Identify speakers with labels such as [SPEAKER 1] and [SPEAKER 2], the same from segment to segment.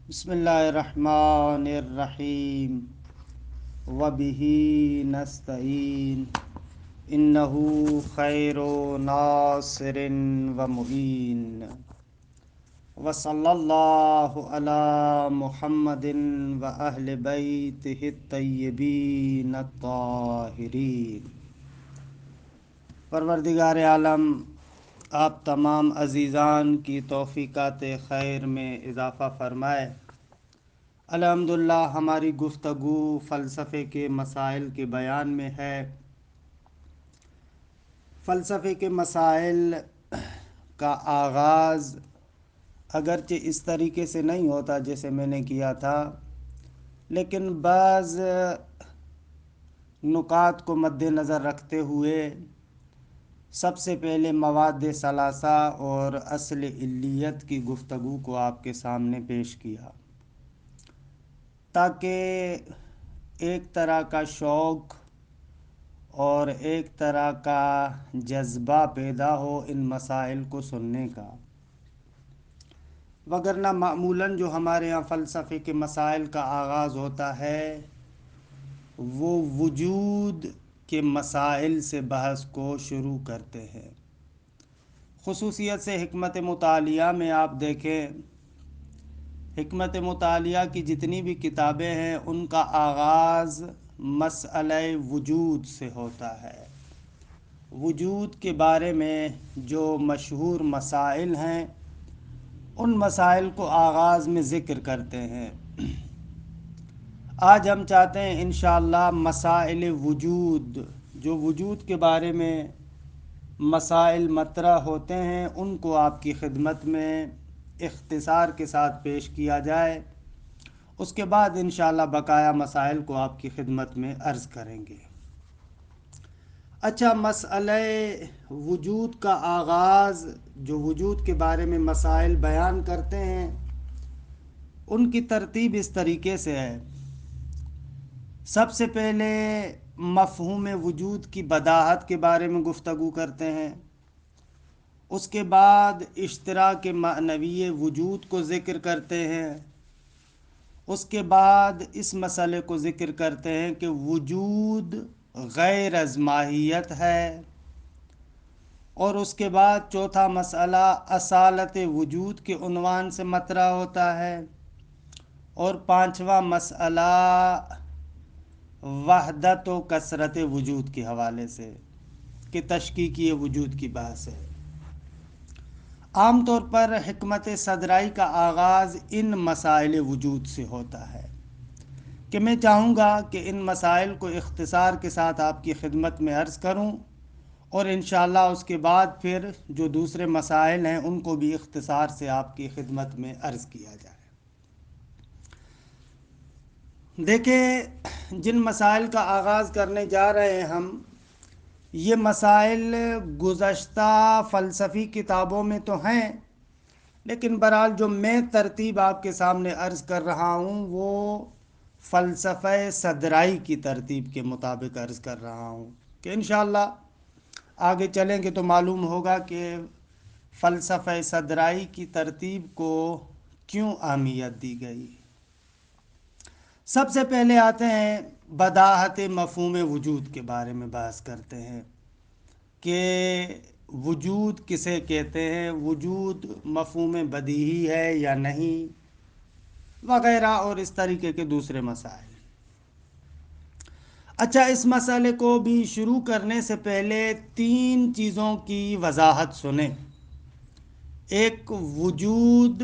[SPEAKER 1] بسم اللہ الرحمن الرحیم وبہ نستعین انہ خیر ناصر و معین وصلی اللہ علی محمد و اہل بیتہ الطیبین الطاہرین۔ پروردگار عالم آپ تمام عزیزان کی توفیقات خیر میں اضافہ فرمائے۔ الحمدللہ ہماری گفتگو فلسفے کے مسائل کے بیان میں ہے۔ فلسفے کے مسائل کا آغاز اگرچہ اس طریقے سے نہیں ہوتا جیسے میں نے کیا تھا، لیکن بعض نکات کو مد نظر رکھتے ہوئے سب سے پہلے مواد ثلاثہ اور اصل علیت کی گفتگو کو آپ کے سامنے پیش کیا، تاکہ ایک طرح کا شوق اور ایک طرح کا جذبہ پیدا ہو ان مسائل کو سننے کا۔ وگرنہ معمولاً جو ہمارے ہاں فلسفے کے مسائل کا آغاز ہوتا ہے وہ وجود کے مسائل سے بحث کو شروع کرتے ہیں۔ خصوصیت سے حکمت مطالعہ میں آپ دیکھیں، حکمت مطالعہ کی جتنی بھی کتابیں ہیں ان کا آغاز مسئلہ وجود سے ہوتا ہے۔ وجود کے بارے میں جو مشہور مسائل ہیں ان مسائل کو آغاز میں ذکر کرتے ہیں۔ آج ہم چاہتے ہیں انشاءاللہ مسائل وجود، جو وجود کے بارے میں مسائل مطرح ہوتے ہیں ان کو آپ کی خدمت میں اختصار کے ساتھ پیش کیا جائے، اس کے بعد انشاءاللہ بقایا مسائل کو آپ کی خدمت میں عرض کریں گے۔ اچھا، مسئلہ وجود کا آغاز جو وجود کے بارے میں مسائل بیان کرتے ہیں ان کی ترتیب اس طریقے سے ہے۔ سب سے پہلے مفہوم وجود کی بداہت کے بارے میں گفتگو کرتے ہیں، اس کے بعد اشتراک معنوی وجود کو ذکر کرتے ہیں، اس کے بعد اس مسئلے کو ذکر کرتے ہیں کہ وجود غیر از ماہیت ہے، اور اس کے بعد چوتھا مسئلہ اصالت وجود کے عنوان سے مطرح ہوتا ہے، اور پانچواں مسئلہ وحدت و کثرت وجود کے حوالے سے کہ تشکیکی وجود کی بحث ہے۔ عام طور پر حکمت صدرائی کا آغاز ان مسائل وجود سے ہوتا ہے کہ میں چاہوں گا کہ ان مسائل کو اختصار کے ساتھ آپ کی خدمت میں عرض کروں، اور انشاءاللہ اس کے بعد پھر جو دوسرے مسائل ہیں ان کو بھی اختصار سے آپ کی خدمت میں عرض کیا جائے۔ دیکھیں، جن مسائل کا آغاز کرنے جا رہے ہیں ہم، یہ مسائل گزشتہ فلسفی کتابوں میں تو ہیں، لیکن بہرحال جو میں ترتیب آپ کے سامنے عرض کر رہا ہوں وہ فلسفہ صدرائی کی ترتیب کے مطابق عرض کر رہا ہوں کہ انشاءاللہ آگے چلیں گے تو معلوم ہوگا کہ فلسفہ صدرائی کی ترتیب کو کیوں اہمیت دی گئی۔ سب سے پہلے آتے ہیں بداہت مفہوم وجود کے بارے میں بحث کرتے ہیں کہ وجود کسے کہتے ہیں، وجود مفہوم بدیہی ہے یا نہیں، وغیرہ اور اس طریقے کے دوسرے مسائل۔ اچھا، اس مسئلے کو بھی شروع کرنے سے پہلے تین چیزوں کی وضاحت سنیں۔ ایک وجود،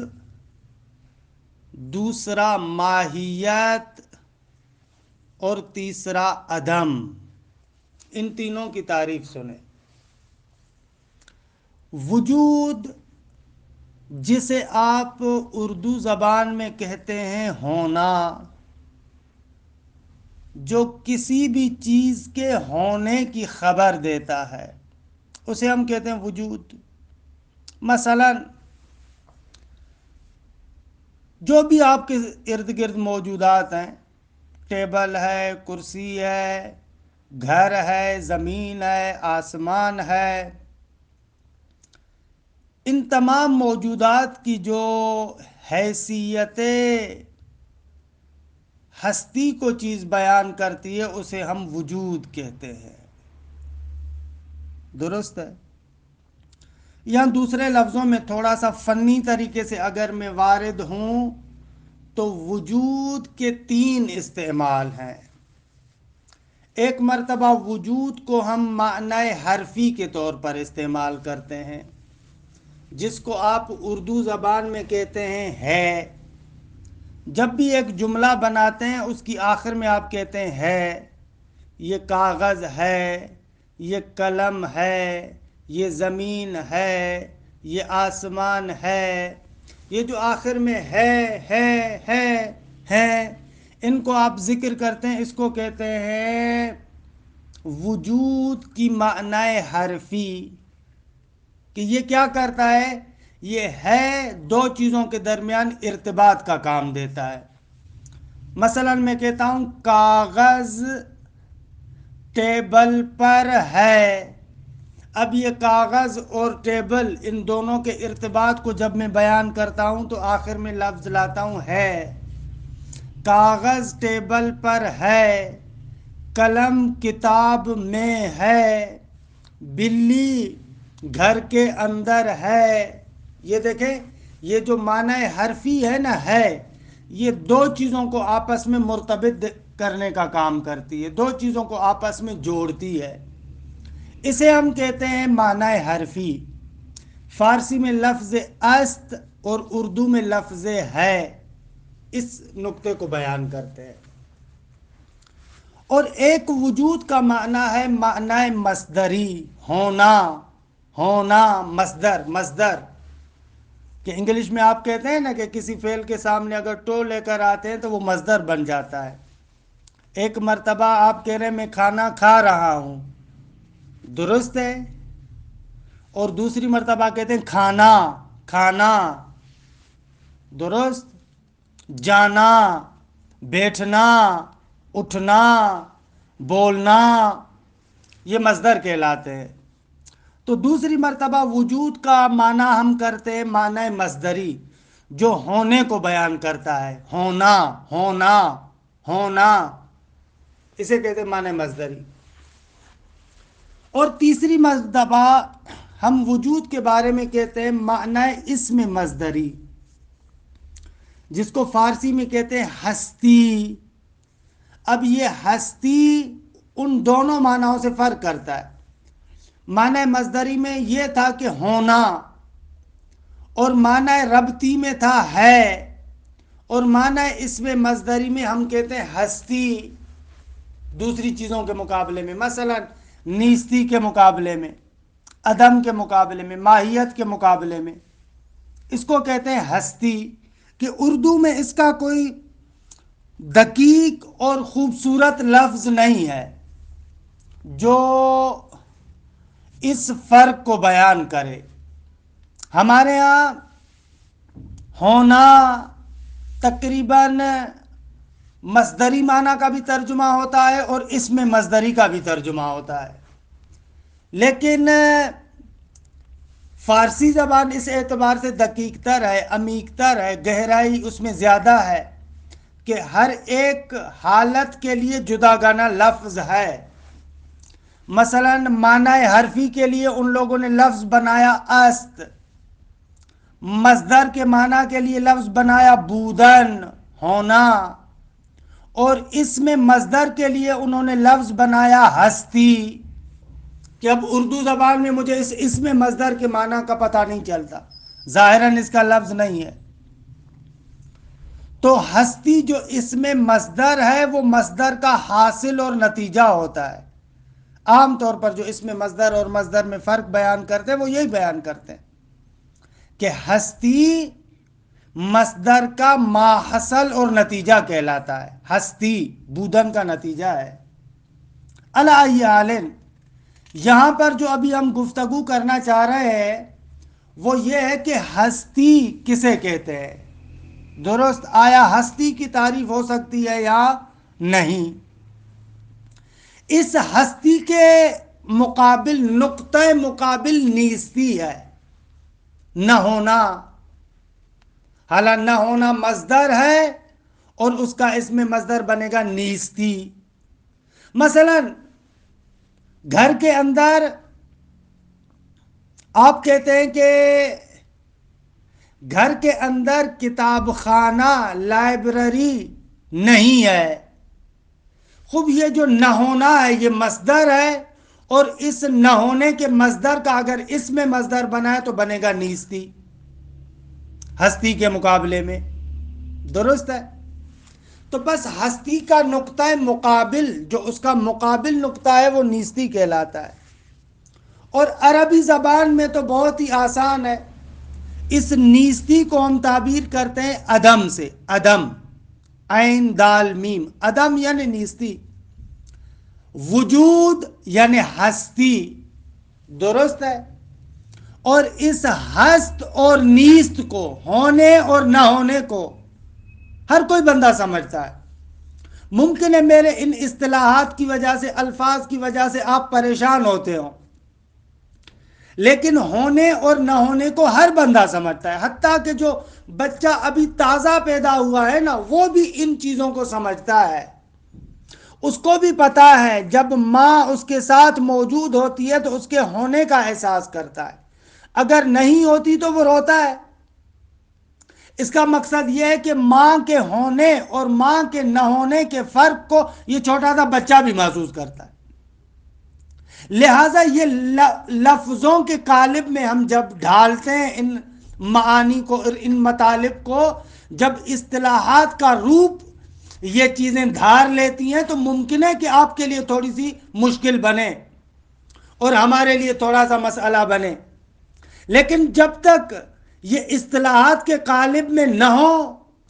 [SPEAKER 1] دوسرا ماہیت، اور تیسرا عدم۔ ان تینوں کی تعریف سنیں۔ وجود، جسے آپ اردو زبان میں کہتے ہیں ہونا، جو کسی بھی چیز کے ہونے کی خبر دیتا ہے، اسے ہم کہتے ہیں وجود۔ مثلا جو بھی آپ کے ارد گرد موجودات ہیں، ٹیبل ہے، کرسی ہے، گھر ہے، زمین ہے، آسمان ہے، ان تمام موجودات کی جو حیثیت ہستی کو چیز بیان کرتی ہے اسے ہم وجود کہتے ہیں. درست ہے. یہاں دوسرے لفظوں میں تھوڑا سا فنی طریقے سے اگر میں وارد ہوں تو وجود کے 3 استعمال ہیں. ایک مرتبہ وجود کو ہم معنی حرفی کے طور پر استعمال کرتے ہیں، جس کو آپ اردو زبان میں کہتے ہیں ہے. جب بھی ایک جملہ بناتے ہیں اس کی آخر میں آپ کہتے ہیں ہے، یہ کاغذ ہے، یہ قلم ہے، یہ زمین ہے، یہ آسمان ہے. یہ جو آخر میں ہے ان کو آپ ذکر کرتے ہیں، اس کو کہتے ہیں وجود کی معنی حرفی. کہ یہ کیا کرتا ہے؟ یہ ہے 2 چیزوں کے درمیان ارتباط کا کام دیتا ہے. مثلا میں کہتا ہوں کاغذ ٹیبل پر ہے. اب یہ کاغذ اور ٹیبل ان دونوں کے ارتباط کو جب میں بیان کرتا ہوں تو آخر میں لفظ لاتا ہوں ہے. کاغذ ٹیبل پر ہے، قلم کتاب میں ہے، بلی گھر کے اندر ہے. یہ دیکھیں، یہ جو معنی حرفی ہے نا ہے، یہ 2 چیزوں کو آپس میں مرتبط کرنے کا کام کرتی ہے، 2 چیزوں کو آپس میں جوڑتی ہے. اسے ہم کہتے ہیں معنی حرفی. فارسی میں لفظ است اور اردو میں لفظ ہے اس نقطے کو بیان کرتے ہیں. اور ایک وجود کا معنی ہے معنی مصدری، ہونا مصدر. کہ انگلش میں آپ کہتے ہیں نا کہ کسی فعل کے سامنے اگر ٹو لے کر آتے ہیں تو وہ مصدر بن جاتا ہے. ایک مرتبہ آپ کہہ رہے ہیں میں کھانا کھا رہا ہوں، درست ہے. اور دوسری مرتبہ کہتے ہیں کھانا، درست. جانا، بیٹھنا، اٹھنا، بولنا، یہ مصدر کہلاتے ہیں. تو دوسری مرتبہ وجود کا معنی ہم کرتے ہیں معنی مصدری، جو ہونے کو بیان کرتا ہے. ہونا اسے کہتے ہیں معنی مصدری. اور تیسری مرتبہ ہم وجود کے بارے میں کہتے ہیں معنی اسم مصدری، جس کو فارسی میں کہتے ہیں ہستی. اب یہ ہستی ان دونوں معنیوں سے فرق کرتا ہے. معنی مصدری میں یہ تھا کہ ہونا، اور معنی ربطی میں تھا ہے، اور معنی اسم مصدری میں ہم کہتے ہیں ہستی. دوسری چیزوں کے مقابلے میں، مثلا نیستی کے مقابلے میں، عدم کے مقابلے میں، ماہیت کے مقابلے میں، اس کو کہتے ہیں ہستی. کہ اردو میں اس کا کوئی دقیق اور خوبصورت لفظ نہیں ہے جو اس فرق کو بیان کرے. ہمارے ہاں ہونا تقریباً مصدری معنی کا بھی ترجمہ ہوتا ہے اور اسم مصدری کا بھی ترجمہ ہوتا ہے. لیکن فارسی زبان اس اعتبار سے دقیق تر ہے، عمیق تر ہے، گہرائی اس میں زیادہ ہے کہ ہر ایک حالت کے لیے جداگانہ لفظ ہے. مثلا معنی حرفی کے لیے ان لوگوں نے لفظ بنایا است، مصدر کے معنی کے لیے لفظ بنایا بودن، ہونا، اور اسم مصدر کے لیے انہوں نے لفظ بنایا ہستی. کہ اب اردو زبان میں مجھے اس اسم مصدر کے معنی کا پتہ نہیں چلتا، ظاہراً اس کا لفظ نہیں ہے. تو ہستی جو اسم مصدر ہے وہ مصدر کا حاصل اور نتیجہ ہوتا ہے. عام طور پر جو اسم مصدر اور مصدر میں فرق بیان کرتے ہیں وہ یہی بیان کرتے ہیں کہ ہستی مصدر کا ماحصل اور نتیجہ کہلاتا ہے. ہستی بودن کا نتیجہ ہے. علی ای حال یہاں پر جو ابھی ہم گفتگو کرنا چاہ رہے ہیں وہ یہ ہے کہ ہستی کسے کہتے ہیں. درست. آیا ہستی کی تعریف ہو سکتی ہے یا نہیں؟ اس ہستی کے مقابل نقطہ مقابل نیستی ہے، نہ ہونا. حالانکہ نہ ہونا مصدر ہے اور اس کا اسم مصدر بنے گا نیستی. مثلا گھر کے اندر آپ کہتے ہیں کہ گھر کے اندر کتاب خانہ لائبریری نہیں ہے. خوب یہ جو نہ ہونا ہے یہ مصدر ہے اور اس نہ ہونے کے مصدر کا اگر اسم مصدر بنا ہے تو بنے گا نیستی ہستی کے مقابلے میں. درست ہے. تو بس ہستی کا نقطہ مقابل جو اس کا مقابل نقطہ ہے وہ نیستی کہلاتا ہے. اور عربی زبان میں تو بہت ہی آسان ہے. اس نیستی کو ہم تعبیر کرتے ہیں عدم سے. عدم عین دال میم. عدم یعنی نیستی. وجود یعنی ہستی. درست ہے. اور اس ہست اور نیست کو ہونے اور نہ ہونے کو ہر کوئی بندہ سمجھتا ہے. ممکن ہے میرے ان اصطلاحات کی وجہ سے الفاظ کی وجہ سے آپ پریشان ہوتے ہوں لیکن ہونے اور نہ ہونے کو ہر بندہ سمجھتا ہے. حتیٰ کہ جو بچہ ابھی تازہ پیدا ہوا ہے نا وہ بھی ان چیزوں کو سمجھتا ہے. اس کو بھی پتا ہے جب ماں اس کے ساتھ موجود ہوتی ہے تو اس کے ہونے کا احساس کرتا ہے. اگر نہیں ہوتی تو وہ روتا ہے. اس کا مقصد یہ ہے کہ ماں کے ہونے اور ماں کے نہ ہونے کے فرق کو یہ چھوٹا سا بچہ بھی محسوس کرتا ہے. لہذا یہ لفظوں کے قالب میں ہم جب ڈھالتے ہیں ان معانی کو اور ان مطالب کو جب اصطلاحات کا روپ یہ چیزیں دھار لیتی ہیں تو ممکن ہے کہ آپ کے لیے تھوڑی سی مشکل بنے اور ہمارے لیے تھوڑا سا مسئلہ بنے. لیکن جب تک یہ اصطلاحات کے قالب میں نہ ہو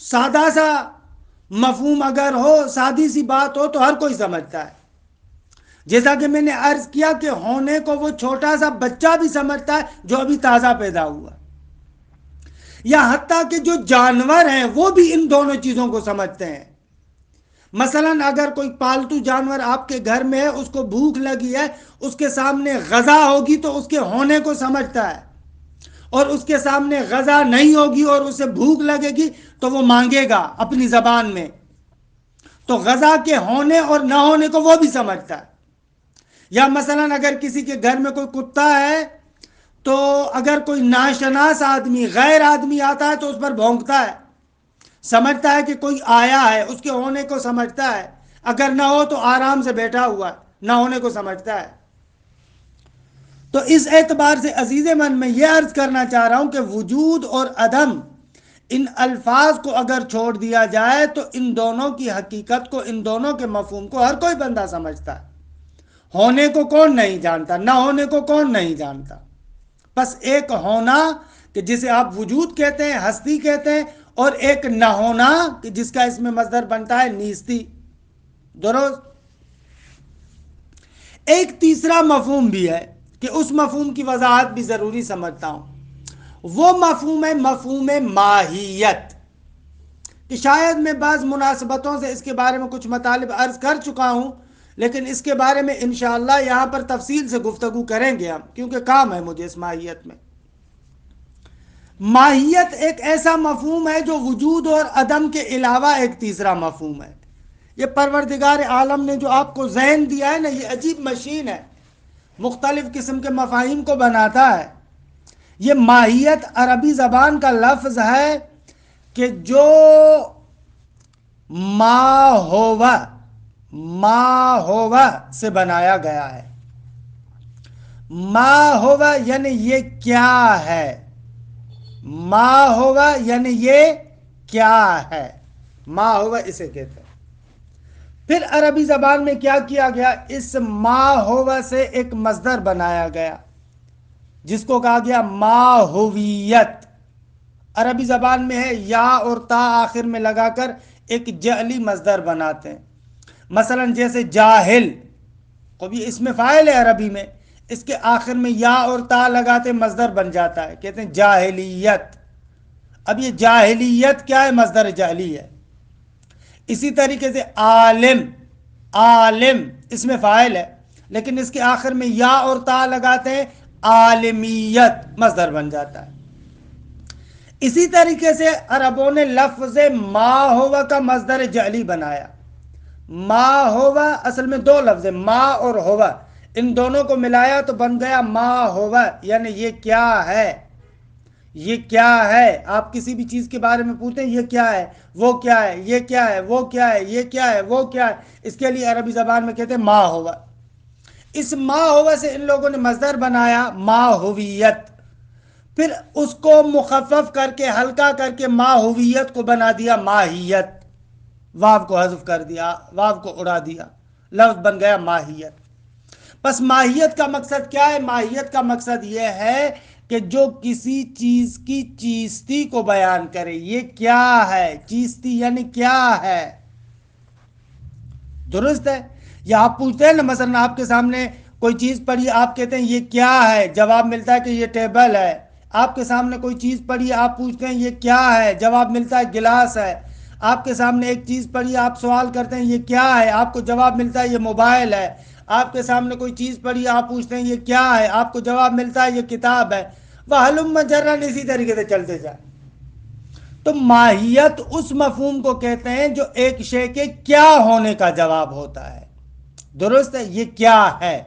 [SPEAKER 1] سادہ سا مفہوم اگر ہو سادی سی بات ہو تو ہر کوئی سمجھتا ہے. جیسا کہ میں نے عرض کیا کہ ہونے کو وہ چھوٹا سا بچہ بھی سمجھتا ہے جو ابھی تازہ پیدا ہوا. یا حتیٰ کہ جو جانور ہیں وہ بھی ان دونوں چیزوں کو سمجھتے ہیں. مثلا اگر کوئی پالتو جانور آپ کے گھر میں ہے اس کو بھوک لگی ہے اس کے سامنے غذا ہوگی تو اس کے ہونے کو سمجھتا ہے اور اس کے سامنے غذا نہیں ہوگی اور اسے بھوک لگے گی تو وہ مانگے گا اپنی زبان میں. تو غذا کے ہونے اور نہ ہونے کو وہ بھی سمجھتا ہے. یا مثلا اگر کسی کے گھر میں کوئی کتا ہے تو اگر کوئی ناشناس آدمی غیر آدمی آتا ہے تو اس پر بھونکتا ہے. سمجھتا ہے کہ کوئی آیا ہے اس کے ہونے کو سمجھتا ہے. اگر نہ ہو تو آرام سے بیٹھا ہوا ہے نہ ہونے کو سمجھتا ہے. تو اس اعتبار سے عزیز من میں یہ عرض کرنا چاہ رہا ہوں کہ وجود اور عدم ان الفاظ کو اگر چھوڑ دیا جائے تو ان دونوں کی حقیقت کو ان دونوں کے مفہوم کو ہر کوئی بندہ سمجھتا ہے. ہونے کو کون نہیں جانتا نہ ہونے کو کون نہیں جانتا. بس ایک ہونا کہ جسے آپ وجود کہتے ہیں ہستی کہتے ہیں اور ایک نہ ہونا کہ جس کا اس میں مصدر بنتا ہے نیستی. درست. ایک تیسرا مفہوم بھی ہے کہ اس مفہوم کی وضاحت بھی ضروری سمجھتا ہوں. وہ مفہوم ہے مفہوم ماہیت کہ شاید میں بعض مناسبتوں سے اس کے بارے میں کچھ مطالب عرض کر چکا ہوں لیکن اس کے بارے میں انشاءاللہ یہاں پر تفصیل سے گفتگو کریں گے ہم کیونکہ کام ہے مجھے اس ماہیت میں. ماہیت ایک ایسا مفہوم ہے جو وجود اور عدم کے علاوہ ایک تیسرا مفہوم ہے. یہ پروردگار عالم نے جو آپ کو ذہن دیا ہے نا یہ عجیب مشین ہے مختلف قسم کے مفاہیم کو بناتا ہے. یہ ماہیت عربی زبان کا لفظ ہے کہ جو ما ہوا سے بنایا گیا ہے. ما ہوا یعنی یہ کیا ہے. ما ہوا یعنی یہ کیا ہے. ما ہوا اسے کہتے ہیں. پھر عربی زبان میں کیا کیا گیا اس ما ہوا سے ایک مصدر بنایا گیا جس کو کہا گیا ماہویت. عربی زبان میں ہے یا اور تا آخر میں لگا کر ایک جعلی مصدر بناتے ہیں. مثلا جیسے جاہل کو بھی اس میں فاعل ہے عربی میں اس کے آخر میں یا اور تا لگاتے مصدر بن جاتا ہے کہتے ہیں جاہلیت. اب یہ جاہلیت کیا ہے مصدر جعلی ہے. اسی طریقے سے عالم اس میں فاعل ہے لیکن اس کے آخر میں یا اور تا لگاتے ہیں عالمیت مصدر بن جاتا ہے. اسی طریقے سے عربوں نے لفظ ما ہوا کا مصدر جعلی بنایا. ما ہوا اصل میں دو لفظ ہیں، ما اور ہوا، ان دونوں کو ملایا تو بن گیا ما ہوا، یعنی یہ کیا ہے، یہ کیا ہے. آپ کسی بھی چیز کے بارے میں پوچھتے ہیں یہ کیا ہے، وہ کیا ہے، یہ کیا ہے، وہ کیا ہے، یہ کیا ہے، وہ کیا ہے، اس کے لیے عربی زبان میں کہتے ہیں ما ہوا. اس ما ہوا سے ان لوگوں نے مصدر بنایا ما ہویت، پھر اس کو مخفف کر کے ہلکا کر کے ما ہویت کو بنا دیا ماہیت، واو کو حذف کر دیا، واو کو اڑا دیا، لفظ بن گیا ماہیت. بس ماہیت کا مقصد کیا ہے؟ ماہیت کا مقصد یہ ہے کہ جو کسی چیز کی چیستی کو بیان کرے. یہ کیا ہے، چیستی یعنی کیا ہے، درست ہے. یا آپ پوچھتے ہیں نا، مثلا آپ کے سامنے کوئی چیز پڑی، آپ کہتے ہیں یہ کیا ہے، جواب ملتا ہے کہ یہ ٹیبل ہے. آپ کے سامنے کوئی چیز پڑی، آپ پوچھتے ہیں یہ کیا ہے، جواب ملتا ہے گلاس ہے. آپ کے سامنے ایک چیز پڑی، آپ سوال کرتے ہیں یہ کیا ہے، آپ کو جواب ملتا ہے یہ موبائل ہے. آپ کے سامنے کوئی چیز پڑی، آپ پوچھتے ہیں یہ کیا ہے، آپ کو جواب ملتا ہے یہ کتاب ہے. وَهَلُمَّ جَرًّا، اسی طریقے سے چلتے جائیں. تو ماہیت اس مفہوم کو کہتے ہیں جو ایک شے کے کیا ہونے کا جواب ہوتا ہے. درست ہے، یہ کیا ہے.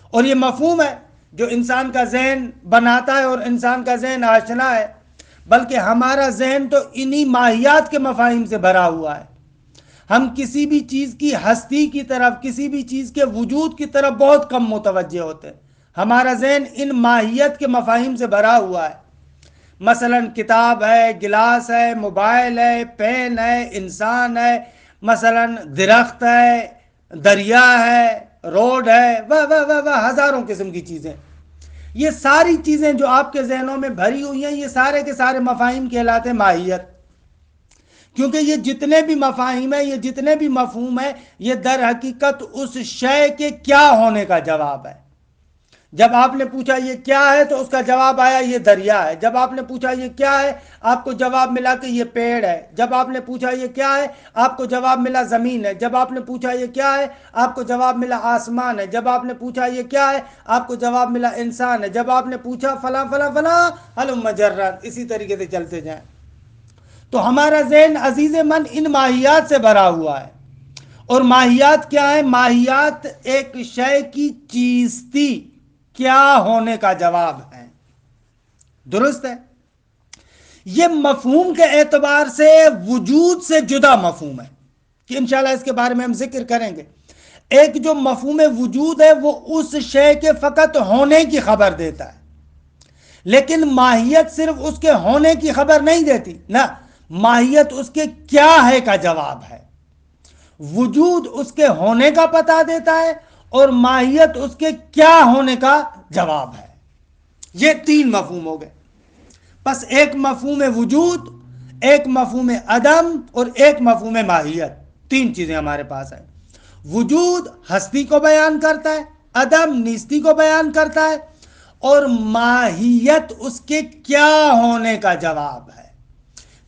[SPEAKER 1] اور یہ مفہوم ہے جو انسان کا ذہن بناتا ہے، اور انسان کا ذہن آشنا ہے، بلکہ ہمارا ذہن تو انہی ماہیات کے مفاہیم سے بھرا ہوا ہے. ہم کسی بھی چیز کی ہستی کی طرف، کسی بھی چیز کے وجود کی طرف بہت کم متوجہ ہوتے ہیں. ہمارا ذہن ان ماہیت کے مفاہیم سے بھرا ہوا ہے. مثلا کتاب ہے، گلاس ہے، موبائل ہے، پین ہے، انسان ہے، مثلا درخت ہے، دریا ہے، روڈ ہے، ہزاروں قسم کی چیزیں. یہ ساری چیزیں جو آپ کے ذہنوں میں بھری ہوئی ہیں، یہ سارے کے سارے مفاہیم کہلاتے ہیں ماہیت. کیونکہ یہ جتنے بھی مفاہیم ہیں، یہ جتنے بھی مفہوم ہیں، یہ در حقیقت اس شے کے کیا ہونے کا جواب ہے. جب آپ نے پوچھا یہ کیا ہے تو اس کا جواب آیا یہ دریا ہے. جب آپ نے پوچھا یہ کیا ہے، آپ کو جواب ملا کہ یہ پیڑ ہے. جب آپ نے پوچھا یہ کیا ہے، آپ کو جواب ملا زمین ہے. جب آپ نے پوچھا یہ کیا ہے، آپ کو جواب ملا آسمان ہے. جب آپ نے پوچھا یہ کیا ہے، آپ کو جواب ملا انسان ہے. جب آپ نے پوچھا فلاں فلاں فلاں، ہلم جرا، اسی طریقے سے چلتے جائیں. تو ہمارا ذہن عزیز من ان ماہیات سے بھرا ہوا ہے. اور ماہیات کیا ہے؟ ماہیات ایک شے کی چیستی، کیا ہونے کا جواب ہے. درست ہے. یہ مفہوم کے اعتبار سے وجود سے جدا مفہوم ہے، کہ انشاءاللہ اس کے بارے میں ہم ذکر کریں گے. ایک جو مفہوم وجود ہے وہ اس شے کے فقط ہونے کی خبر دیتا ہے، لیکن ماہیت صرف اس کے ہونے کی خبر نہیں دیتی، نہ، ماہیت اس کے کیا ہے کا جواب ہے. وجود اس کے ہونے کا پتہ دیتا ہے، اور ماہیت اس کے کیا ہونے کا جواب ہے. یہ تین مفہوم ہو گئے. بس ایک مفہوم وجود، ایک مفہوم عدم، اور ایک مفہوم ماہیت. تین چیزیں ہمارے پاس ہیں. وجود ہستی کو بیان کرتا ہے، عدم نیستی کو بیان کرتا ہے، اور ماہیت اس کے کیا ہونے کا جواب ہے.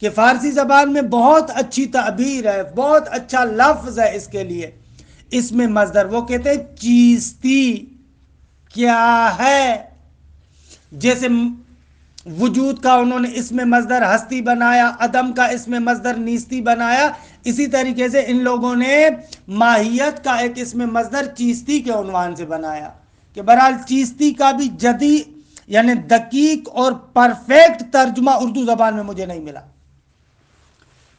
[SPEAKER 1] کہ فارسی زبان میں بہت اچھی تعبیر ہے، بہت اچھا لفظ ہے اس کے لیے، اس میں مصدر، وہ کہتے ہیں چیستی، کیا ہے. جیسے وجود کا انہوں نے اس میں مصدر ہستی بنایا، عدم کا اس میں مصدر نیستی بنایا، اسی طریقے سے ان لوگوں نے ماہیت کا ایک اس میں مصدر چیستی کے عنوان سے بنایا. کہ بہرحال چیستی کا بھی جدید یعنی دقیق اور پرفیکٹ ترجمہ اردو زبان میں مجھے نہیں ملا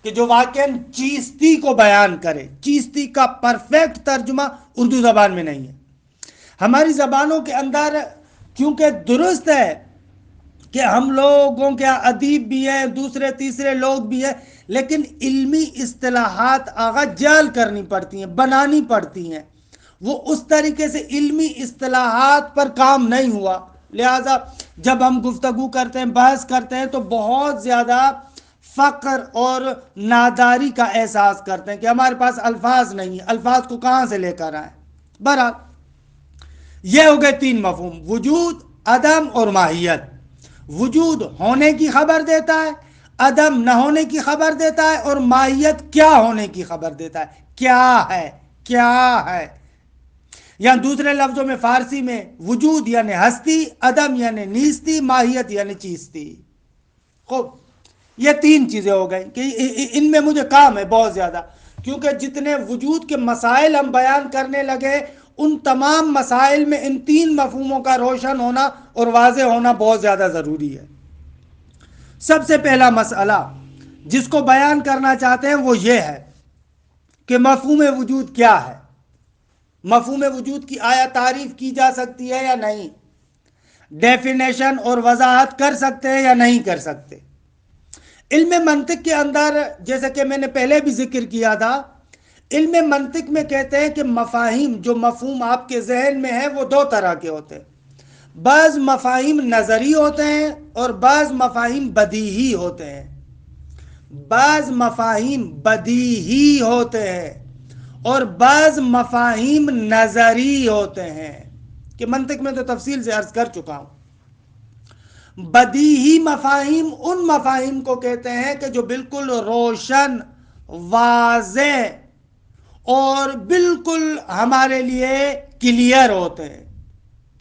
[SPEAKER 1] کہ جو واقعاً چیستی کو بیان کرے. چیستی کا پرفیکٹ ترجمہ اردو زبان میں نہیں ہے. ہماری زبانوں کے اندر کیونکہ درست ہے کہ ہم لوگوں کے ادیب بھی ہیں، دوسرے تیسرے لوگ بھی ہیں، لیکن علمی اصطلاحات آغا جعل کرنی پڑتی ہیں، بنانی پڑتی ہیں. وہ اس طریقے سے علمی اصطلاحات پر کام نہیں ہوا. لہذا جب ہم گفتگو کرتے ہیں، بحث کرتے ہیں، تو بہت زیادہ فقر اور ناداری کا احساس کرتے ہیں کہ ہمارے پاس الفاظ نہیں ہیں، الفاظ کو کہاں سے لے کر آئیں. بہرحال یہ ہو گئے تین مفہوم: وجود، عدم اور ماہیت. وجود ہونے کی خبر دیتا ہے، عدم نہ ہونے کی خبر دیتا ہے، اور ماہیت کیا ہونے کی خبر دیتا ہے. کیا ہے، کیا ہے. یا دوسرے لفظوں میں فارسی میں وجود یعنی ہستی، عدم یعنی نیستی، ماہیت یعنی چیستی. خوب. یہ تین چیزیں ہو گئیں کہ ان میں مجھے کام ہے بہت زیادہ، کیونکہ جتنے وجود کے مسائل ہم بیان کرنے لگے ان تمام مسائل میں ان تین مفہوموں کا روشن ہونا اور واضح ہونا بہت زیادہ ضروری ہے۔ سب سے پہلا مسئلہ جس کو بیان کرنا چاہتے ہیں وہ یہ ہے کہ مفہوم وجود کیا ہے، مفہوم وجود کی آیا تعریف کی جا سکتی ہے یا نہیں، ڈیفینیشن اور وضاحت کر سکتے ہیں یا نہیں کر سکتے۔ علم منطق کے اندر جیسا کہ میں نے پہلے بھی ذکر کیا تھا، علم منطق میں کہتے ہیں کہ مفاہیم، جو مفہوم آپ کے ذہن میں ہے وہ دو طرح کے ہوتے ہیں، بعض مفاہیم نظری ہوتے ہیں اور بعض مفاہیم بدیہی ہوتے ہیں، بعض مفاہیم بدیہی ہوتے ہیں اور بعض مفاہیم نظری ہوتے ہیں، کہ منطق میں تو تفصیل سے عرض کر چکا ہوں۔ بدیہی مفاہیم ان مفاہیم کو کہتے ہیں کہ جو بالکل روشن، واضح اور بالکل ہمارے لیے کلیئر ہوتے ہیں،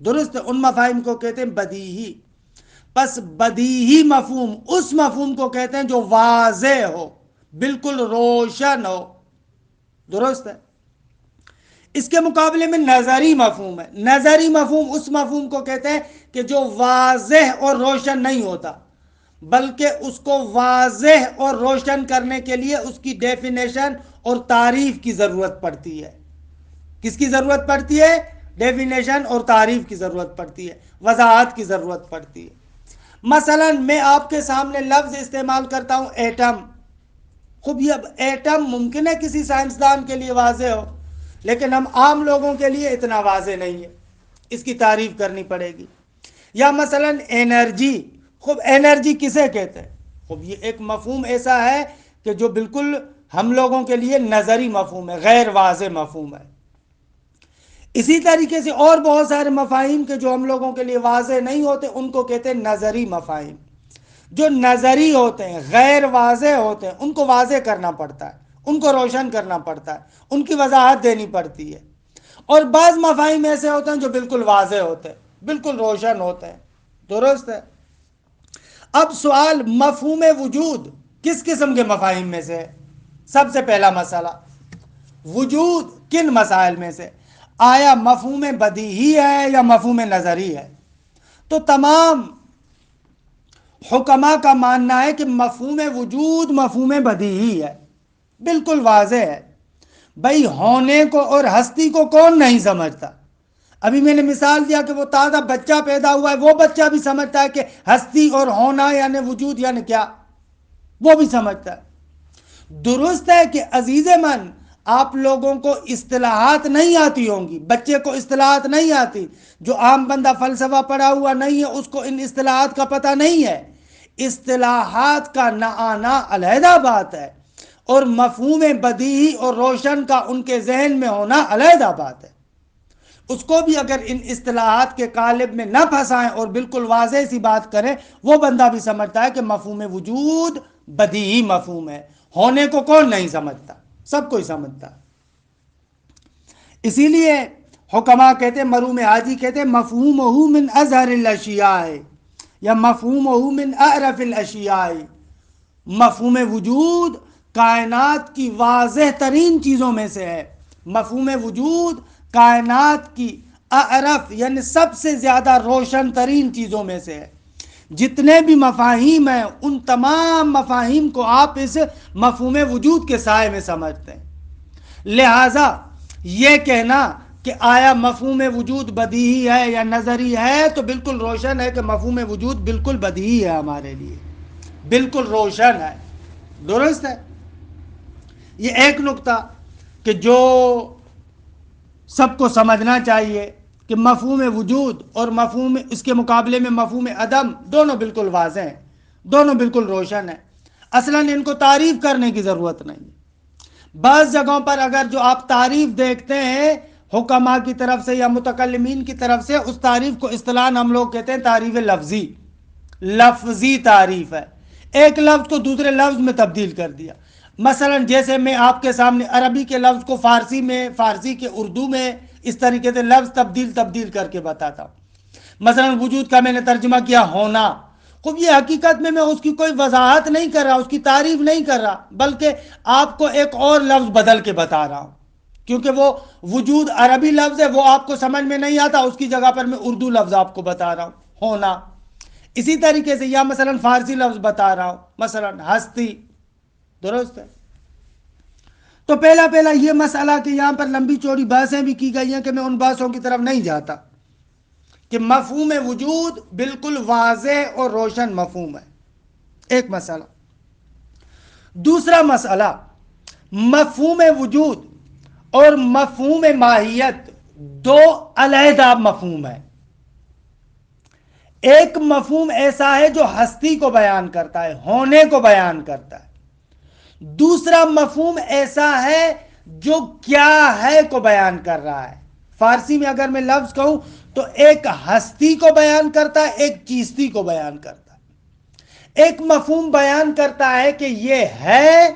[SPEAKER 1] درست، ان مفاہیم کو کہتے ہیں بدیہی۔ پس بدیہی مفہوم اس مفہوم کو کہتے ہیں جو واضح ہو، بالکل روشن ہو، درست ہے۔ اس کے مقابلے میں نظری مفہوم ہے، نظری مفہوم اس مفہوم کو کہتے ہیں کہ جو واضح اور روشن نہیں ہوتا، بلکہ اس کو واضح اور روشن کرنے کے لیے اس کی ڈیفینیشن اور تعریف کی ضرورت پڑتی ہے۔ کس کی ضرورت پڑتی ہے؟ ڈیفینیشن اور تعریف کی ضرورت پڑتی ہے، وضاحت کی ضرورت پڑتی ہے۔ مثلا میں آپ کے سامنے لفظ استعمال کرتا ہوں ایٹم، خوب یہ ایٹم ممکن ہے کسی سائنسدان کے لیے واضح ہو، لیکن ہم عام لوگوں کے لیے اتنا واضح نہیں ہے، اس کی تعریف کرنی پڑے گی۔ یا مثلا انرجی، خوب انرجی کسے کہتے ہیں؟ خوب یہ ایک مفہوم ایسا ہے کہ جو بالکل ہم لوگوں کے لیے نظری مفہوم ہے، غیر واضح مفہوم ہے۔ اسی طریقے سے اور بہت سارے مفاہیم کے جو ہم لوگوں کے لیے واضح نہیں ہوتے ان کو کہتے ہیں نظری مفاہیم۔ جو نظری ہوتے ہیں، غیر واضح ہوتے ہیں، ان کو واضح کرنا پڑتا ہے، ان کو روشن کرنا پڑتا ہے، ان کی وضاحت دینی پڑتی ہے۔ اور بعض مفاہیم ایسے ہوتے ہیں جو بالکل واضح ہوتے ہیں، بالکل روشن ہوتے ہیں، درست ہے۔ اب سوال، مفہوم وجود کس قسم کے مفاہیم میں سے ہے؟ سب سے پہلا مسئلہ، وجود کن مسائل میں سے؟ آیا مفہوم بدیہی ہے یا مفہوم نظری ہے؟ تو تمام حکماء کا ماننا ہے کہ مفہوم وجود مفہوم بدیہی ہے، بالکل واضح ہے۔ بھائی ہونے کو اور ہستی کو کون نہیں سمجھتا؟ ابھی میں نے مثال دیا کہ وہ تازہ بچہ پیدا ہوا ہے، وہ بچہ بھی سمجھتا ہے کہ ہستی اور ہونا یعنی وجود یعنی کیا، وہ بھی سمجھتا ہے۔ درست ہے کہ عزیز من آپ لوگوں کو اصطلاحات نہیں آتی ہوں گی، بچے کو اصطلاحات نہیں آتی، جو عام بندہ فلسفہ پڑھا ہوا نہیں ہے اس کو ان اصطلاحات کا پتہ نہیں ہے۔ اصطلاحات کا نہ آنا علیحدہ بات ہے، اور مفہوم بدیہی اور روشن کا ان کے ذہن میں ہونا علیحدہ بات ہے۔ اس کو بھی اگر ان اصطلاحات کے قالب میں نہ پھنسائیں اور بالکل واضح سی بات کریں، وہ بندہ بھی سمجھتا ہے کہ مفہوم وجود بدیہی مفہوم ہے، ہونے کو کون نہیں سمجھتا، سب کوئی سمجھتا۔ اسی لیے حکماء کہتے ہیں، مروم حاجی کہتے ہیں، مفہومہ من اظہر الاشیاء یا مفہومہ من اعرف الاشیاء، مفہوم وجود کائنات کی واضح ترین چیزوں میں سے ہے، مفہوم وجود کائنات کی اعرف یعنی سب سے زیادہ روشن ترین چیزوں میں سے ہے۔ جتنے بھی مفاہیم ہیں ان تمام مفاہیم کو آپ اس مفہوم وجود کے سائے میں سمجھتے ہیں۔ لہذا یہ کہنا کہ آیا مفہوم وجود بدیہی ہے یا نظری ہے، تو بالکل روشن ہے کہ مفہوم وجود بالکل بدیہی ہے، ہمارے لیے بالکل روشن ہے، درست ہے۔ یہ ایک نقطہ کہ جو سب کو سمجھنا چاہیے کہ مفہوم وجود اور مفہوم اس کے مقابلے میں مفہوم عدم دونوں بالکل واضح ہیں، دونوں بالکل روشن ہیں، اصلاً ان کو تعریف کرنے کی ضرورت نہیں۔ بعض جگہوں پر اگر جو آپ تعریف دیکھتے ہیں حکماء کی طرف سے یا متکلمین کی طرف سے، اس تعریف کو اصطلاحاً ہم لوگ کہتے ہیں تعریف لفظی، لفظی تعریف ہے، ایک لفظ کو دوسرے لفظ میں تبدیل کر دیا۔ مثلا جیسے میں آپ کے سامنے عربی کے لفظ کو فارسی میں، فارسی کے اردو میں، اس طریقے سے لفظ تبدیل کر کے بتاتا ہوں۔ مثلا وجود کا میں نے ترجمہ کیا ہونا، خوب یہ حقیقت میں اس کی کوئی وضاحت نہیں کر رہا، اس کی تعریف نہیں کر رہا، بلکہ آپ کو ایک اور لفظ بدل کے بتا رہا ہوں، کیونکہ وہ وجود عربی لفظ ہے، وہ آپ کو سمجھ میں نہیں آتا، اس کی جگہ پر میں اردو لفظ آپ کو بتا رہا ہوں، ہونا۔ اسی طریقے سے یا مثلا فارسی لفظ بتا رہا ہوں، مثلا ہستی، درست ہے۔ تو پہلا یہ مسئلہ کہ یہاں پر لمبی چوڑی بحثیں بھی کی گئی ہیں کہ میں ان بحثوں کی طرف نہیں جاتا، کہ مفہوم وجود بالکل واضح اور روشن مفہوم ہے، ایک مسئلہ۔ دوسرا مسئلہ، مفہوم وجود اور مفہوم ماہیت دو علیحدہ مفہوم ہے۔ ایک مفہوم ایسا ہے جو ہستی کو بیان کرتا ہے، ہونے کو بیان کرتا ہے۔ دوسرا مفہوم ایسا ہے جو کیا ہے کو بیان کر رہا ہے۔ فارسی میں اگر میں لفظ کہوں تو ایک ہستی کو بیان کرتا ہے، ایک چیزتی کو بیان کرتا ہے۔ ایک مفہوم بیان کرتا ہے کہ یہ ہے،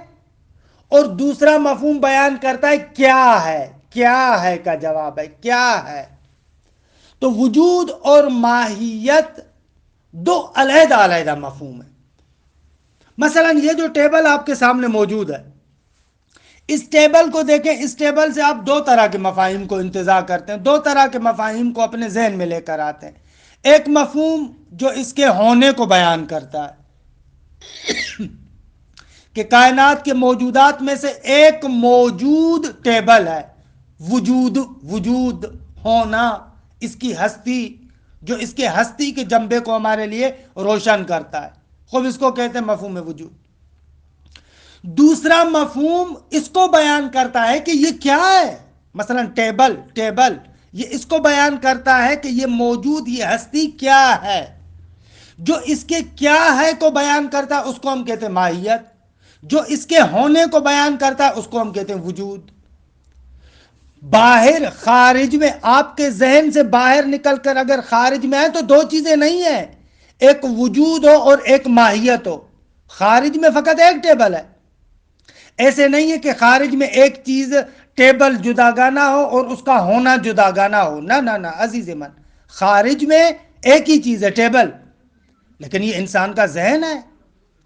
[SPEAKER 1] اور دوسرا مفہوم بیان کرتا ہے کیا ہے۔ کیا ہے کا جواب ہے کیا ہے۔ تو وجود اور ماہیت دو علیحدہ علیحدہ مفہوم ہے۔ مثلا یہ جو ٹیبل آپ کے سامنے موجود ہے، اس ٹیبل کو دیکھیں، اس ٹیبل سے آپ دو طرح کے مفاہیم کو انتزاع کرتے ہیں، دو طرح کے مفاہیم کو اپنے ذہن میں لے کر آتے ہیں۔ ایک مفہوم جو اس کے ہونے کو بیان کرتا ہے کہ کائنات کے موجودات میں سے ایک موجود ٹیبل ہے، وجود، وجود ہونا، اس کی ہستی، جو اس کے ہستی کے جنبے کو ہمارے لیے روشن کرتا ہے، خوب اس کو کہتے ہیں مفہوم وجود۔ دوسرا مفہوم اس کو بیان کرتا ہے کہ یہ کیا ہے، مثلا ٹیبل، ٹیبل یہ اس کو بیان کرتا ہے کہ یہ موجود، یہ ہستی کیا ہے۔ جو اس کے کیا ہے کو بیان کرتا ہے اس کو ہم کہتے ہیں ماہیت، جو اس کے ہونے کو بیان کرتا ہے اس کو ہم کہتے ہیں وجود۔ باہر، خارج میں، آپ کے ذہن سے باہر نکل کر اگر خارج میں آئے تو دو چیزیں نہیں ہیں، ایک وجود ہو اور ایک ماہیت ہو۔ خارج میں فقط ایک ٹیبل ہے، ایسے نہیں ہے کہ خارج میں ایک چیز ٹیبل جداگانہ ہو اور اس کا ہونا جداگانہ ہو، نہ نہ نہ عزیز من، خارج میں ایک ہی چیز ہے ٹیبل، لیکن یہ انسان کا ذہن ہے،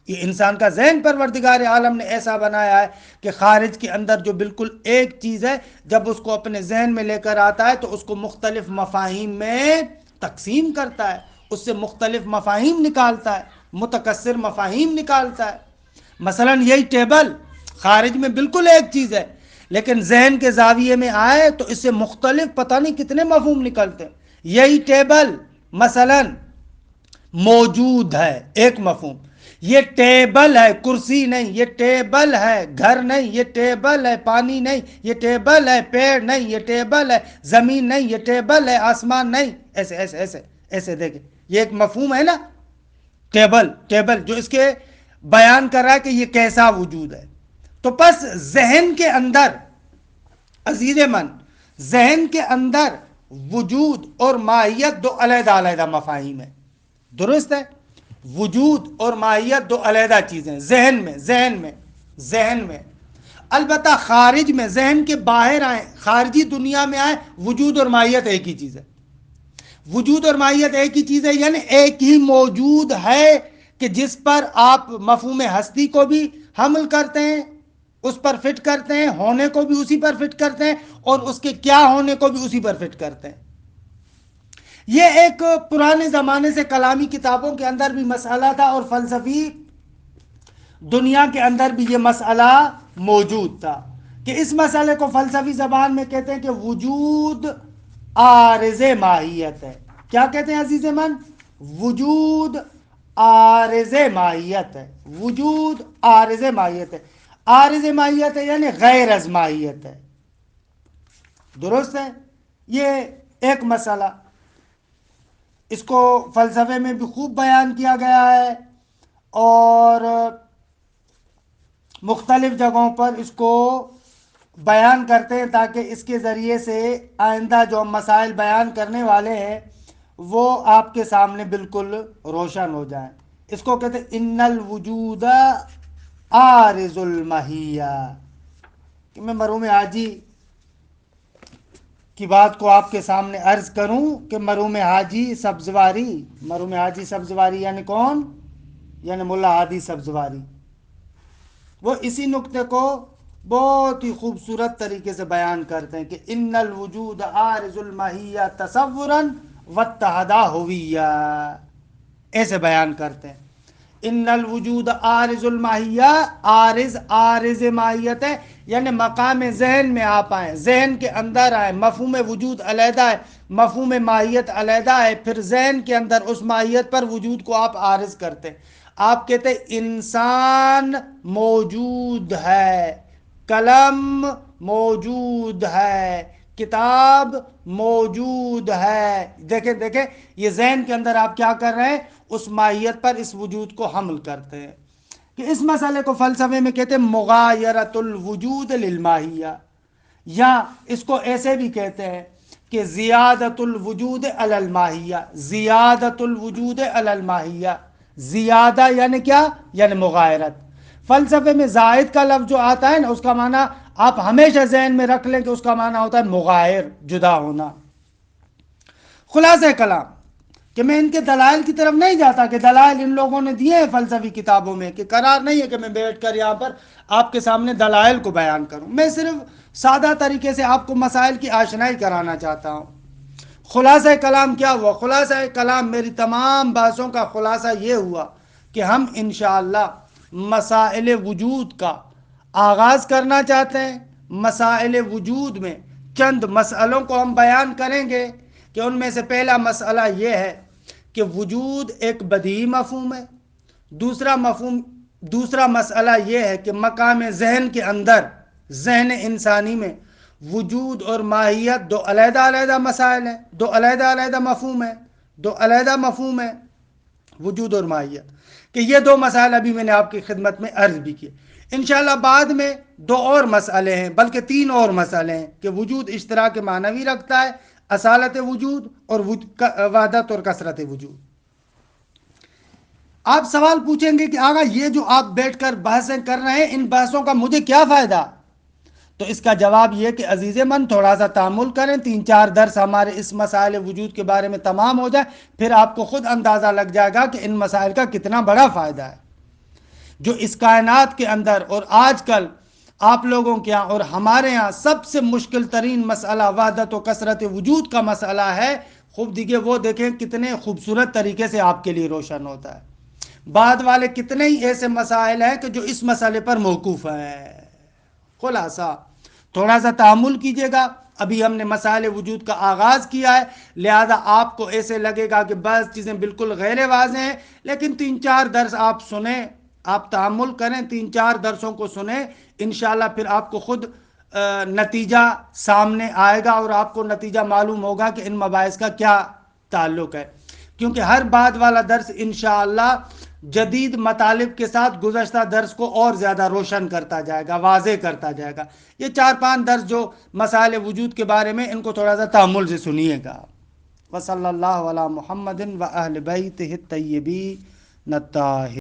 [SPEAKER 1] یہ انسان کا ذہن پروردگار عالم نے ایسا بنایا ہے کہ خارج کے اندر جو بالکل ایک چیز ہے، جب اس کو اپنے ذہن میں لے کر آتا ہے تو اس کو مختلف مفاہیم میں تقسیم کرتا ہے، اس سے مختلف مفاہیم نکالتا ہے، متکثر مفاہیم نکالتا ہے۔ مثلا یہی ٹیبل خارج میں بالکل ایک چیز ہے، لیکن ذہن کے زاویے میں آئے تو اس سے مختلف پتہ نہیں کتنے مفہوم نکلتے ہیں۔ یہی ٹیبل مثلا موجود ہے، ایک مفہوم، یہ ٹیبل ہے، کرسی نہیں، یہ ٹیبل ہے، گھر نہیں، یہ ٹیبل ہے، پانی نہیں، یہ ٹیبل ہے، پیڑ نہیں، یہ ٹیبل ہے، زمین نہیں، یہ ٹیبل ہے، آسمان نہیں، ایسے ایسے ایسے ایسے دیکھیں، یہ ایک مفہوم ہے نا، ٹیبل، ٹیبل جو اس کے بیان کر رہا ہے کہ یہ کیسا وجود ہے۔ تو پس ذہن کے اندر عزیز من، ذہن کے اندر وجود اور ماہیت دو علیحدہ علیحدہ مفاہیم ہیں، درست ہے؟ وجود اور ماہیت دو علیحدہ چیزیں ذہن میں، ذہن میں البتہ خارج میں، ذہن کے باہر آئیں، خارجی دنیا میں آئیں، وجود اور ماہیت ایک ہی چیز ہے۔ وجود اور ماہیت ایک ہی چیز ہے، یعنی ایک ہی موجود ہے کہ جس پر آپ مفہوم ہستی کو بھی حمل کرتے ہیں، اس پر فٹ کرتے ہیں، ہونے کو بھی اسی پر فٹ کرتے ہیں، اور اس کے کیا ہونے کو بھی اسی پر فٹ کرتے ہیں۔ یہ ایک پرانے زمانے سے کلامی کتابوں کے اندر بھی مسئلہ تھا، اور فلسفی دنیا کے اندر بھی یہ مسئلہ موجود تھا، کہ اس مسئلے کو فلسفی زبان میں کہتے ہیں کہ وجود عارض ماہیت ہے۔ کیا کہتے ہیں عزیز من؟ وجود عارض ماہیت ہے، وجود عارض ماہیت ہے، عارض ماہیت ہے یعنی غیر از ماہیت ہے، درست ہے؟ یہ ایک مسئلہ، اس کو فلسفے میں بھی خوب بیان کیا گیا ہے، اور مختلف جگہوں پر اس کو بیان کرتے ہیں تاکہ اس کے ذریعے سے آئندہ جو ہم مسائل بیان کرنے والے ہیں وہ آپ کے سامنے بالکل روشن ہو جائیں۔ اس کو کہتے ہیں ان الوجود عارض المحیہ، کہ میں مرحوم حاجی کی بات کو آپ کے سامنے عرض کروں کہ مرحوم حاجی سبزواری یعنی کون؟ یعنی ملا ہادی سبزواری، وہ اسی نقطے کو بہت ہی خوبصورت طریقے سے بیان کرتے ہیں کہ ان الوجود عارض الماہیہ تصورا واتحدا ہویہ، ایسے بیان کرتے ہیں ان الوجود عارض الماہیہ، عارض ماہیت ہے یعنی مقام ذہن میں آپ آئیں، ذہن کے اندر آئیں، مفہوم وجود علیحدہ ہے، مفہوم ماہیت علیحدہ ہے، پھر ذہن کے اندر اس ماہیت پر وجود کو آپ عارض کرتے ہیں۔ آپ کہتے ہیں انسان موجود ہے، قلم موجود ہے، کتاب موجود ہے۔ دیکھیں دیکھیں یہ ذہن کے اندر آپ کیا کر رہے ہیں؟ اس ماہیت پر اس وجود کو حمل کرتے ہیں، کہ اس مسئلے کو فلسفے میں کہتے ہیں مغایرت الوجود للماہیہ، یا اس کو ایسے بھی کہتے ہیں کہ زیادت الوجود علی الماہیہ، زیادت الوجود علی الماہیہ، زیادہ یعنی کیا؟ یعنی مغایرت۔ فلسفے میں زائد کا لفظ جو آتا ہے نا، اس کا معنی آپ ہمیشہ ذہن میں رکھ لیں کہ اس کا معنی ہوتا ہے مغایر، جدا ہونا۔ خلاصہ کلام کہ میں ان کے دلائل کی طرف نہیں جاتا کہ دلائل ان لوگوں نے دیے ہیں فلسفی کتابوں میں، کہ قرار نہیں ہے کہ میں بیٹھ کر یہاں پر آپ کے سامنے دلائل کو بیان کروں، میں صرف سادہ طریقے سے آپ کو مسائل کی آشنائی کرانا چاہتا ہوں۔ خلاصہ کلام کیا ہوا؟ خلاصہ کلام میری تمام بحثوں کا خلاصہ یہ ہوا کہ ہم انشاءاللہ مسائل وجود کا آغاز کرنا چاہتے ہیں۔ مسائل وجود میں چند مسئلوں کو ہم بیان کریں گے کہ ان میں سے پہلا مسئلہ یہ ہے کہ وجود ایک بدیہی مفہوم ہے۔ دوسرا مسئلہ یہ ہے کہ مقام ذہن کے اندر، ذہن انسانی میں وجود اور ماہیت دو علیحدہ علیحدہ مسائل ہیں، دو علیحدہ علیحدہ مفہوم ہیں وجود اور ماہیت، کہ یہ دو مسائل ابھی میں نے آپ کی خدمت میں عرض بھی کیے۔ انشاءاللہ بعد میں دو اور مسئلے ہیں، بلکہ تین اور مسئلے ہیں، کہ وجود اشتراک معنوی رکھتا ہے، اصالت وجود، اور وحدت اور کثرت وجود۔ آپ سوال پوچھیں گے کہ آقا یہ جو آپ بیٹھ کر بحثیں کر رہے ہیں، ان بحثوں کا مجھے کیا فائدہ؟ تو اس کا جواب یہ کہ عزیز من تھوڑا سا تحمل کریں، 3-4 درس ہمارے اس مسائل وجود کے بارے میں تمام ہو جائے، پھر آپ کو خود اندازہ لگ جائے گا کہ ان مسائل کا کتنا بڑا فائدہ ہے۔ جو اس کائنات کے اندر اور آج کل آپ لوگوں کے یہاں اور ہمارے یہاں سب سے مشکل ترین مسئلہ وحدت و کثرت وجود کا مسئلہ ہے، خوب دیکھیں وہ دیکھیں کتنے خوبصورت طریقے سے آپ کے لیے روشن ہوتا ہے۔ بعد والے کتنے ہی ایسے مسائل ہیں کہ جو اس مسئلے پر موقوف ہیں۔ خلاصہ تھوڑا سا تحمل کیجئے گا، ابھی ہم نے مسائل وجود کا آغاز کیا ہے، لہذا آپ کو ایسے لگے گا کہ بعض چیزیں بالکل غیر واضح ہیں، لیکن 3-4 درس آپ سنیں، آپ تحمل کریں، 3-4 درسوں کو سنیں، انشاءاللہ پھر آپ کو خود نتیجہ سامنے آئے گا اور آپ کو نتیجہ معلوم ہوگا کہ ان مباحث کا کیا تعلق ہے، کیونکہ ہر بعد والا درس انشاءاللہ جدید مطالب کے ساتھ گزشتہ درس کو اور زیادہ روشن کرتا جائے گا، واضح کرتا جائے گا۔ یہ 4-5 درس جو مسائل وجود کے بارے میں، ان کو تھوڑا سا تحمل سے سنیے گا۔ وصلی اللہ علی محمد و اہل بیتہ الطیبین الطاہرین۔